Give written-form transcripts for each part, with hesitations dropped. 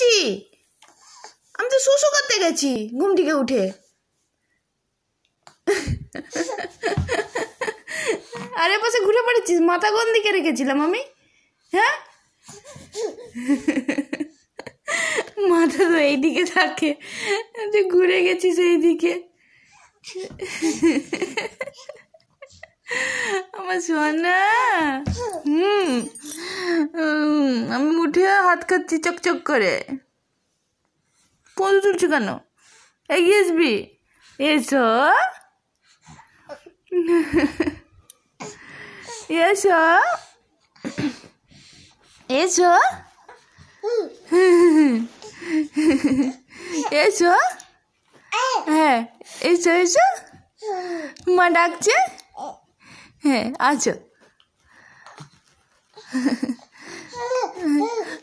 গেছি, আমি তো শুশু করতে গেছি ঘুম থেকে উঠে। আরে পাশে ঘুরে পড়েছিস, মাথা কোন দিকে রেখেছিলাম আমি? হ্যাঁ, মাথা তো এইদিকে থাকে, তুই ঘুরে গেছিস এইদিকে। আমার সোনা, আমি উঠে হাত খাচ্ছি চকচক করে। পৌঁছে তুলছি কেন? এগিয়ে আসবি, এসো এসো এসো এসো, হ্যাঁ এসো এসো, মা ডাকছে, হ্যাঁ আছো।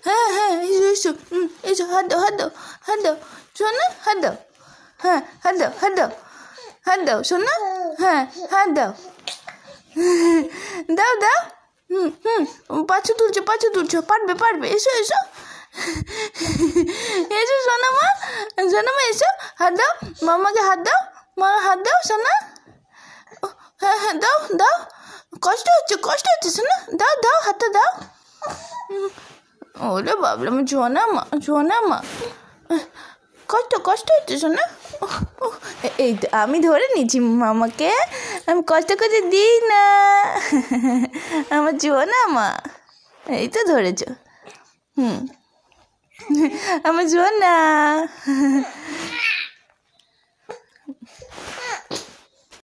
হ্যাঁ হ্যাঁ এসো এসো এসো, হাত দাও হাত দাও হাত দাও শোনো, হাত দাও, হ্যাঁ হাত দাও হাত দাও হাত দাও শোনো, হ্যাঁ হাত দাও, দাও দাও, পাছু তুলছো, পারবে পারবে, এসো এসো এসো সোনামা, সোনামা এসো, হাত দাও মামাকে, হাত দাও মা, হাত দাও সোনা, হ্যাঁ হ্যাঁ দাও দাও, কষ্ট হচ্ছে সোনা, দাও দাও হাতটা দাও। ওরে বাবলা, আমার ছোনা মা কষ্ট হচ্ছে শোনা। এই তো আমি ধরে নিচ্ছি মামাকে, আমি কষ্ট করে দিই না, আমার ছোনা মা, এই তো ধরেছ, আমার ছোনা।